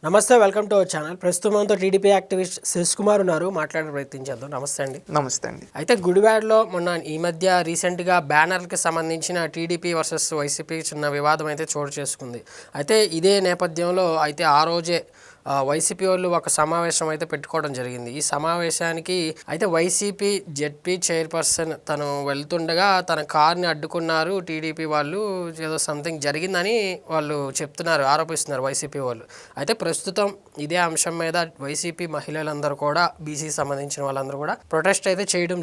నమస్తే, welcome to our channel. ప్రస్తుతం మనతో టీడీపీ యాక్టివిస్ట్ శశి కుమార్ ఉన్నారు. మాట్లాడే ప్రయత్నం చేద్దాం. నమస్తే అండి. నమస్తే అండి. అయితే గుడివాడలో మొన్న ఈ మధ్య రీసెంట్గా బ్యానర్కి సంబంధించిన టీడీపీ వర్సెస్ వైసీపీ చిన్న వివాదం అయితే చోటు చేసుకుంది. అయితే ఇదే నేపథ్యంలో అయితే ఆ రోజే వైసీపీ వాళ్ళు ఒక సమావేశం అయితే పెట్టుకోవడం జరిగింది. ఈ సమావేశానికి అయితే వైసీపీ జెడ్పీ చైర్పర్సన్ తను వెళ్తుండగా తన కార్ని అడ్డుకున్నారు టీడీపీ వాళ్ళు, ఏదో సంథింగ్ జరిగిందని వాళ్ళు చెప్తున్నారు, ఆరోపిస్తున్నారు వైసీపీ వాళ్ళు. అయితే ప్రస్తుతం ఇదే అంశం మీద వైసీపీ మహిళలందరూ కూడా, బీసీకి సంబంధించిన వాళ్ళందరూ కూడా ప్రొటెస్ట్ అయితే చేయడం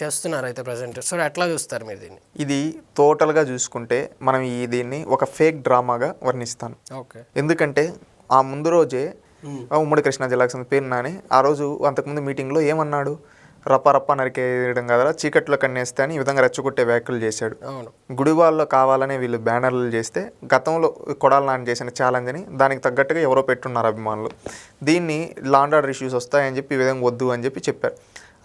చేస్తున్నారు అయితే ప్రజెంట్. సో ఎట్లా చూస్తారు మీరు దీన్ని? ఇది టోటల్గా చూసుకుంటే మనం దీన్ని ఒక ఫేక్ డ్రామాగా వర్ణిస్తాను. ఓకే. ఎందుకంటే ఆ ముందు రోజే ఉమ్మడి కృష్ణా జిల్లాకు సంబంధించిన పేరు నాని ఆ రోజు అంతకుముందు మీటింగ్లో ఏమన్నాడు, రప్ప నరికేయడం కదా, చీకట్లో కన్నేస్తే అని ఈ విధంగా రెచ్చగొట్టే వ్యాఖ్యలు చేశాడు. గుడివాళ్ళలో కావాలనే వీళ్ళు బ్యానర్లు చేస్తే గతంలో కొడాలి నాని చేసిన ఛాలెంజ్ అని దానికి తగ్గట్టుగా ఎవరో పెట్టున్నారు అభిమానులు. దీన్ని లా అండ్ ఆర్డర్ ఇష్యూస్ వస్తాయని చెప్పి ఈ విధంగా వద్దు అని చెప్పారు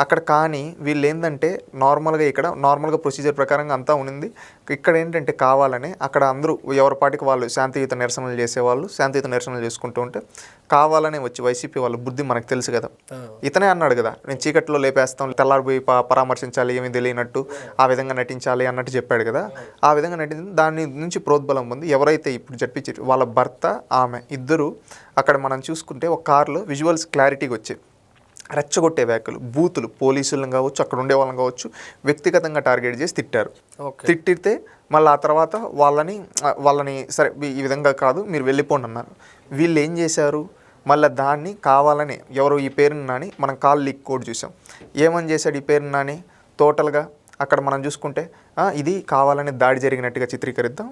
అక్కడ. కానీ వీళ్ళు ఏంటంటే నార్మల్గా ప్రొసీజర్ ప్రకారంగా అంతా ఉన్నింది. ఇక్కడ ఏంటంటే కావాలని అక్కడ అందరూ ఎవరి పాటికి వాళ్ళు శాంతియుత నిరసనలు చేసేవాళ్ళు శాంతియుత నిరసనలు చేసుకుంటూ ఉంటే కావాలనే వచ్చి వైసీపీ వాళ్ళ బుద్ధి మనకు తెలుసు కదా. ఇతనే అన్నాడు కదా, నేను చీకట్లో లేపేస్తాం, తెల్లారిపోయి పరామర్శించాలి, ఏమీ తెలియనట్టు ఆ విధంగా నటించాలి అన్నట్టు చెప్పాడు కదా. ఆ విధంగా నటించింది. దాని నుంచి ప్రోద్బలం పొంది ఎవరైతే ఇప్పుడు జడ్పీ వాళ్ళ భర్త ఆమె ఇద్దరు అక్కడ మనం చూసుకుంటే ఒక కారులో విజువల్స్ క్లారిటీగా వచ్చాయి. రెచ్చగొట్టే వ్యాఖ్యలు, బూతులు, పోలీసులను కావచ్చు, అక్కడ ఉండే వాళ్ళని కావచ్చు, వ్యక్తిగతంగా టార్గెట్ చేసి తిట్టారు. తిట్టితే మళ్ళీ ఆ తర్వాత వాళ్ళని సరే ఈ విధంగా కాదు మీరు వెళ్ళిపోండి అన్నారు. వీళ్ళు ఏం చేశారు, మళ్ళీ దాన్ని కావాలని ఎవరు ఈ పేరుని నాని మనం కాల్ లీక్ కోడ్ చూసాం. ఏమని చేశాడు ఈ పేరుని నాని, టోటల్గా అక్కడ మనం చూసుకుంటే ఇది కావాలని దాడి జరిగినట్టుగా చిత్రీకరిద్దాం,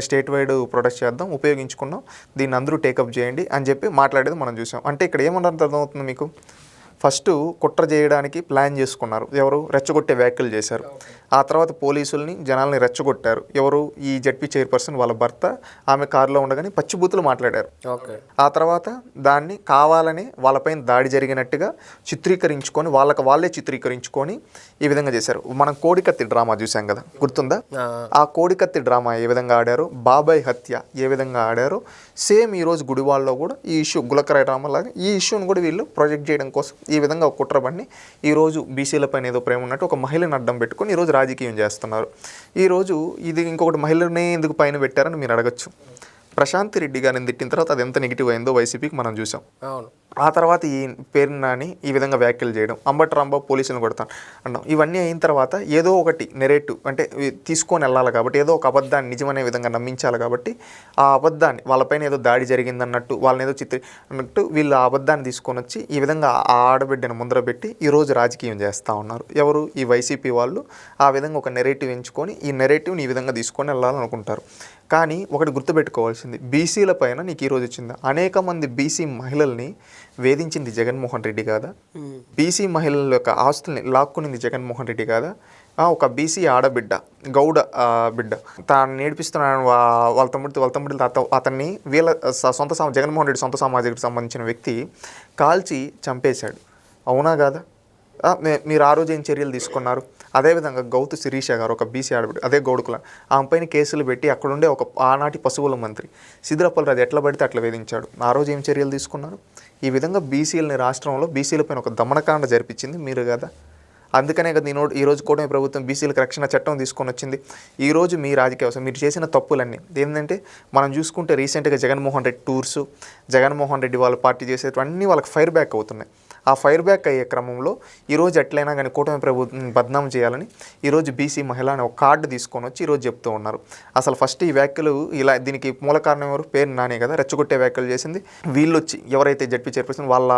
స్టేట్ వైడ్ ప్రొటెస్ట్ చేద్దాం, ఉపయోగించుకున్నాం, దీన్ని అందరూ టేకప్ చేయండి అని చెప్పి మాట్లాడేది మనం చూసాం. అంటే ఇక్కడ ఏమన్నా అర్థమవుతుంది మీకు, ఫస్ట్ కుట్ర చేయడానికి ప్లాన్ చేసుకున్నారు, ఎవరు రెచ్చగొట్టే వ్యాఖ్యలు చేశారు. ఆ తర్వాత పోలీసుల్ని జనాల్ని రెచ్చగొట్టారు. ఎవరు, ఈ జడ్పీ చైర్పర్సన్ వాళ్ళ భర్త ఆమె కారులో ఉండగానే పచ్చిబూతులు మాట్లాడారు. ఆ తర్వాత దాన్ని కావాలని వాళ్ళపైన దాడి జరిగినట్టుగా చిత్రీకరించుకొని వాళ్ళే చిత్రీకరించుకొని ఈ విధంగా చేశారు. మనం కోడికత్తి డ్రామా చూసాం కదా, గుర్తుందా? ఆ కోడికత్తి డ్రామా ఏ విధంగా ఆడారో, బాబాయ్ హత్య ఏ విధంగా ఆడారో, సేమ్ ఈరోజు గుడివాళ్ళలో కూడా ఈ ఇష్యూ గులకరాయి డ్రామా లాగా ఈ ఇష్యూని కూడా వీళ్ళు ప్రొజెక్ట్ చేయడం కోసం ఈ విధంగా ఒక కుట్ర పని ఈరోజు బీసీలపైన ఏదో ప్రేమ ఉన్నట్టు ఒక మహిళను అడ్డం పెట్టుకొని ఈరోజు రాజకీయం చేస్తున్నారు. ఈరోజు ఇది ఇంకొకటి మహిళనే ఎందుకు పైన పెట్టారని మీరు అడగచ్చు. ప్రశాంత్ రెడ్డి గారిని తిట్టిన తర్వాత అది ఎంత నెగిటివ్ అయిందో వైసీపీకి మనం చూసాం. ఆ తర్వాత ఈ పేరు నాని ఈ విధంగా వ్యాఖ్యలు చేయడం, అంబటి రాంబాబు పోలీసులను కొడతాను అన్నాం. ఇవన్నీ అయిన తర్వాత ఏదో ఒకటి నెరేటివ్ అంటే తీసుకొని వెళ్ళాలి కాబట్టి, ఏదో ఒక అబద్ధాన్ని నిజమనే విధంగా నమ్మించాలి కాబట్టి ఆ అబద్ధాన్ని వాళ్ళపైన ఏదో దాడి జరిగిందన్నట్టు వాళ్ళని ఏదో అన్నట్టు వీళ్ళు ఆ అబద్ధాన్ని తీసుకొని వచ్చి ఈ విధంగా ఆ ఆడబిడ్డను ముందర పెట్టి ఈరోజు రాజకీయం చేస్తూ ఉన్నారు. ఎవరు, ఈ వైసీపీ వాళ్ళు ఆ విధంగా ఒక నెరేటివ్ ఎంచుకొని ఈ నెరేటివ్ని ఈ విధంగా తీసుకొని వెళ్ళాలనుకుంటారు. కానీ ఒకటి గుర్తుపెట్టుకోవాల్సింది, బీసీల పైన నీకు ఈరోజు వచ్చింది, అనేక మంది బీసీ మహిళల్ని వేధించింది జగన్మోహన్ రెడ్డి కాదా? బీసీ మహిళల యొక్క ఆస్తుల్ని లాక్కునింది జగన్మోహన్ రెడ్డి కాదా? ఒక బీసీ ఆడబిడ్డ, గౌడ బిడ్డ తాను నేర్పిస్తున్నాను వాళ్ళ తమ్ముడి అతన్ని వీళ్ళ జగన్మోహన్ రెడ్డి సొంత సామాజికకు సంబంధించిన వ్యక్తి కాల్చి చంపేశాడు. అవునా కాదా? మీరు ఆ రోజు ఏం చర్యలు తీసుకున్నారు? అదేవిధంగా గౌతు శిరీష గారు ఒక బీసీ ఆడబిడ్డ, అదే గౌడుకుల, ఆమె పైన కేసులు పెట్టి అక్కడుండే ఒక ఆనాటి పశువుల మంత్రి సిద్దిరప్పల రాజు ఎట్లా పడితే అట్లా వేధించాడు. ఆ రోజు ఏం చర్యలు తీసుకున్నారు? ఈ విధంగా బీసీలని రాష్ట్రంలో బీసీలపైన ఒక దమనకాండ జరిపించింది మీరు కదా. అందుకనే కదా ఈరోజు కూటమి ప్రభుత్వం బీసీలకు రక్షణ చట్టం తీసుకొని వచ్చింది. ఈరోజు మీ రాజకీయ వ్యవస్థ మీరు చేసిన తప్పులన్నీ ఏంటంటే మనం చూసుకుంటే రీసెంట్గా జగన్మోహన్ రెడ్డి టూర్సు, జగన్మోహన్ రెడ్డి వాళ్ళ పార్టీ చేసేవన్నీ వాళ్ళకి ఫైర్ బ్యాక్ అవుతున్నాయి. ఆ ఫైర్ బ్యాక్ అయ్యే క్రమంలో ఈరోజు ఎట్లయినా కానీ కూటమి ప్రభుత్వం బద్నాం చేయాలని ఈరోజు బీసీ మహిళ అనే ఒక కార్డు తీసుకొని వచ్చి ఈరోజు చెప్తూ ఉన్నారు. అసలు ఫస్ట్ ఈ వ్యాఖ్యలు దీనికి మూల కారణం ఎవరు? పేరు నానే కదా రెచ్చగొట్టే వ్యాఖ్యలు చేసింది. వీళ్ళు వచ్చి ఎవరైతే జడ్పీ చైర్పర్సన్ వాళ్ళ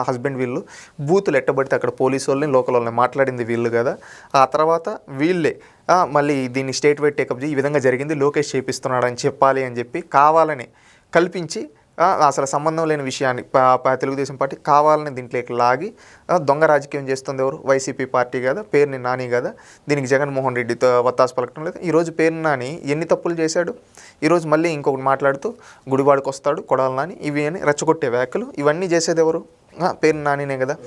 హస్బెండ్ వీళ్ళు బూతులు ఎట్టబడితే అక్కడ పోలీసు వాళ్ళని లోకల్ వాళ్ళని మాట్లాడింది వీళ్ళు కదా. ఆ తర్వాత వీళ్ళే మళ్ళీ దీన్ని స్టేట్ వైడ్ టేకప్ చేసి ఈ విధంగా జరిగింది, లోకేష్ చేపిస్తున్నాడు అని చెప్పాలి అని చెప్పి కావాలని కల్పించి అసలు సంబంధం లేని విషయాన్ని తెలుగుదేశం పార్టీ కావాలని దీంట్లోకి లాగి దొంగ రాజకీయం చేస్తుంది. ఎవరు? వైసీపీ పార్టీ కదా, పేరుని నాని కదా. దీనికి జగన్మోహన్ రెడ్డితో వత్తాసు పలకటం లేదు. ఈరోజు పేరుని నాని ఎన్ని తప్పులు చేశాడు? ఈరోజు మళ్ళీ ఇంకొకటి మాట్లాడుతూ గుడివాడికి వస్తాడు కొడాలి నాని, ఇవి అని రెచ్చగొట్టే వ్యాఖ్యలు ఇవన్నీ చేసేది ఎవరు? పేరుని నానినే కదా.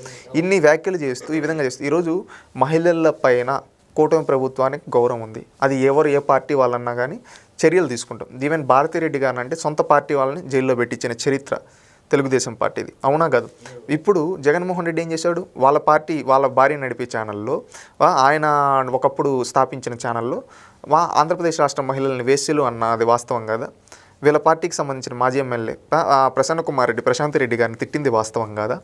ఇన్ని వ్యాఖ్యలు చేస్తూ ఈ విధంగా చేస్తూ ఈరోజు మహిళల పైన కూటమి ప్రభుత్వానికి గౌరవం ఉంది. అది ఎవరు ఏ పార్టీ వాళ్ళన్నా కానీ చర్యలు తీసుకుంటాం. ఈవెన్ భారతిరెడ్డి గారిని అంటే సొంత పార్టీ వాళ్ళని జైల్లో పెట్టించిన చరిత్ర తెలుగుదేశం పార్టీది, అవునా కాదు? ఇప్పుడు జగన్మోహన్ రెడ్డి ఏం చేశాడు? వాళ్ళ పార్టీ వాళ్ళ భార్య నడిపే ఛానల్లో, ఆయన ఒకప్పుడు స్థాపించిన ఛానల్లో ఆంధ్రప్రదేశ్ రాష్ట్ర మహిళల్ని వేశ్యలు అన్నది వాస్తవం కదా? వీళ్ళ పార్టీకి సంబంధించిన మాజీ ఎమ్మెల్యే ప్రసన్న కుమార్ రెడ్డి, ప్రశాంత్ రెడ్డి గారిని తిట్టింది వాస్తవం కాదా?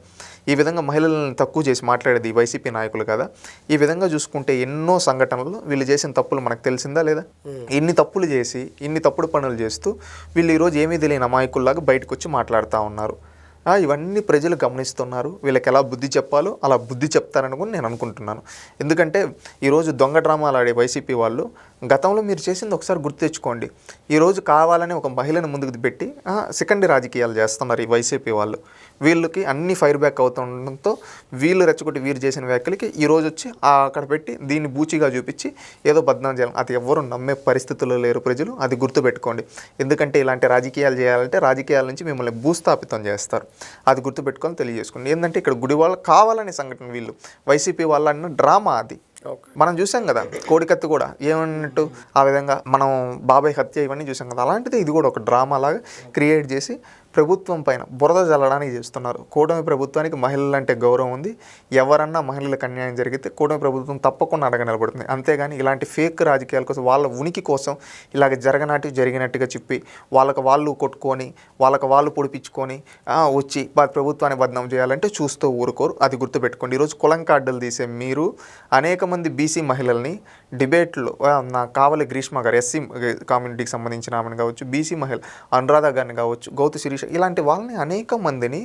ఈ విధంగా మహిళలను తక్కువ చేసి మాట్లాడేది వైసీపీ నాయకులు కదా? ఈ విధంగా చూసుకుంటే ఎన్నో సంఘటనలు వీళ్ళు చేసిన తప్పులు మనకు తెలిసిందా లేదా? ఇన్ని తప్పులు చేసి ఇన్ని తప్పుడు పనులు చేస్తూ వీళ్ళు ఈరోజు ఏమీ తెలియని అమాయకుల్లాగా బయటకు వచ్చి మాట్లాడుతూ ఉన్నారు. ఇవన్నీ ప్రజలు గమనిస్తున్నారు. వీళ్ళకి ఎలా బుద్ధి చెప్పాలో అలా బుద్ధి చెప్తారని కూడా నేను అనుకుంటున్నాను. ఎందుకంటే ఈరోజు దొంగ డ్రామాలు ఆడే వైసీపీ వాళ్ళు గతంలో మీరు చేసింది ఒకసారి గుర్తు తెచ్చుకోండి. ఈరోజు కావాలని ఒక మహిళను ముందుకు పెట్టి సెకండరీ రాజకీయాలు చేస్తున్నారు ఈ వైసీపీ వాళ్ళు. వీళ్ళకి అన్ని ఫైర్ బ్యాక్ అవుతుండడంతో వీళ్ళు రెచ్చగొట్టి వీరు చేసిన వ్యాఖ్యలకి ఈరోజు వచ్చి అక్కడ పెట్టి దీన్ని బూచిగా చూపించి ఏదో బద్నాం చేయాలి. అది ఎవరు నమ్మే పరిస్థితుల్లో లేరు ప్రజలు, అది గుర్తుపెట్టుకోండి. ఎందుకంటే ఇలాంటి రాజకీయాలు చేయాలంటే రాజకీయాల నుంచి మిమ్మల్ని భూస్థాపితం చేస్తారు. అది గుర్తుపెట్టుకొని తెలియజేసుకోండి. ఏంటంటే ఇక్కడ గుడి వాళ్ళు కావాలనే సంఘటన, వీళ్ళు వైసీపీ వాళ్ళ అన్న డ్రామా అది. మనం చూసాం కదా కోడికత్తి కూడా ఏమన్నట్టు ఆ విధంగా మనం బాబాయ్ హత్య ఇవన్నీ చూసాం కదా. అలాంటిది ఇది కూడా ఒక డ్రామా లాగా క్రియేట్ చేసి ప్రభుత్వం పైన బురద జల్లడానికి చేస్తున్నారు. కూటమి ప్రభుత్వానికి మహిళలంటే గౌరవం ఉంది. ఎవరన్నా మహిళలకు అన్యాయం జరిగితే కూటమి ప్రభుత్వం తప్పకుండా అడగ నిలబడుతుంది. అంతేగాని ఇలాంటి ఫేక్ రాజకీయాల కోసం, వాళ్ళ ఉనికి కోసం ఇలాగ జరిగినట్టుగా చెప్పి వాళ్ళకి వాళ్ళు కొట్టుకొని వాళ్ళకి వాళ్ళు పొడిపించుకొని వచ్చి ప్రభుత్వాన్ని బదనాం చేయాలంటే చూస్తూ ఊరుకోరు. అది గుర్తుపెట్టుకోండి. ఈరోజు కులం కార్డులు తీసే మీరు అనేక మంది బీసీ మహిళల్ని డిబేట్లో కావలి గ్రీష్మ గారు ఎస్సీ కమ్యూనిటీకి సంబంధించిన ఆమెను కావచ్చు, బీసీ మహిళ అనురాధ గారిని కావచ్చు, గౌతు శిరీష, ఇలాంటి వాళ్ళని అనేక మందిని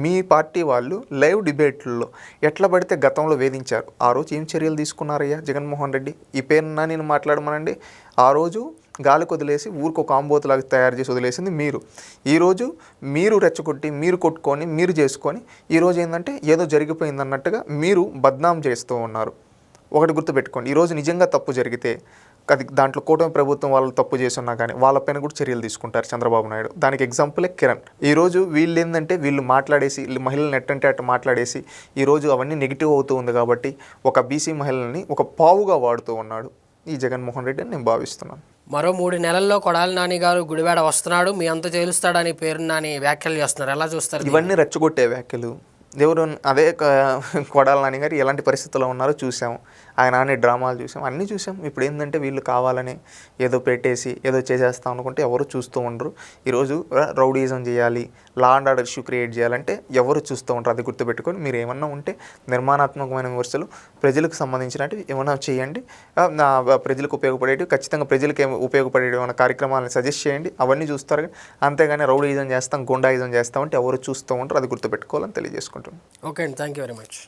మీ పార్టీ వాళ్ళు లైవ్ డిబేట్లలో ఎట్లా పడితే గతంలో వేధించారు. ఆ రోజు ఏం చర్యలు తీసుకున్నారయ్యా జగన్మోహన్ రెడ్డి? ఈ పేరున్నా నేను మాట్లాడమనండి. ఆ రోజు గాలికి వదిలేసి ఊరికి ఒక ఆంబోతులాగా తయారు చేసి వదిలేసింది మీరు. ఈరోజు మీరు రెచ్చగొట్టి మీరు కొట్టుకొని మీరు చేసుకొని ఈరోజు ఏంటంటే ఏదో జరిగిపోయింది అన్నట్టుగా మీరు బద్నాం చేస్తూ ఉన్నారు. ఒకటి గుర్తుపెట్టుకోండి, ఈరోజు నిజంగా తప్పు జరిగితే అది దాంట్లో కూటమి ప్రభుత్వం వాళ్ళు తప్పు చేస్తున్నా కానీ వాళ్ళపైన కూడా చర్యలు తీసుకుంటారు చంద్రబాబు నాయుడు. దానికి ఎగ్జాంపులే కిరణ్. ఈరోజు వీళ్ళు ఏంటంటే వీళ్ళు మాట్లాడేసి మహిళలను ఎట్టంటే అట్టు మాట్లాడేసి ఈరోజు అవన్నీ నెగిటివ్ అవుతూ ఉంది కాబట్టి ఒక బీసీ మహిళల్ని ఒక పావుగా వాడుతూ ఉన్నాడు ఈ జగన్మోహన్ రెడ్డి అని నేను భావిస్తున్నాను. మరో 3 నెలల్లో కొడాలి నాని గారు గుడివాడ వస్తున్నాడు, మీ అంత తేలుస్తాడని పేరు నాని వ్యాఖ్యలు చేస్తున్నారు. ఎలా చూస్తారు? ఇవన్నీ రెచ్చగొట్టే వ్యాఖ్యలు. ఎవరు అదే కొడాలి నాని గారు ఎలాంటి పరిస్థితుల్లో ఉన్నారో చూసాము. ఆయన ఆనే డ్రామాలు చూసాం, అన్నీ చూసాం. ఇప్పుడు ఏంటంటే వీళ్ళు కావాలని ఏదో పెట్టేసి ఏదో చేసేస్తాం అనుకుంటే ఎవరు చూస్తూ ఉండరు. ఈరోజు రౌడీజం చేయాలి, law and order issue create చేయాలంటే ఎవరు చూస్తూ ఉంటారు. అది గుర్తుపెట్టుకొని మీరు ఏమన్నా ఉంటే నిర్మాణాత్మకమైన విమర్శలు ప్రజలకు సంబంధించినట్టు ఏమైనా చేయండి. ప్రజలకు ఉపయోగపడేవి, ఖచ్చితంగా ప్రజలకు ఉపయోగపడే ఏమైనా కార్యక్రమాలను సజెస్ట్ చేయండి. అవన్నీ చూస్తారు. అంతేగాని రౌడీజం చేస్తాం, గుండాయిజం చేస్తామంటే ఎవరు చూస్తూ ఉంటారు. అది గుర్తుపెట్టుకోవాలని తెలియజేసుకుంటాం. ఓకే అండి, థ్యాంక్ యూ వెరీ మచ్.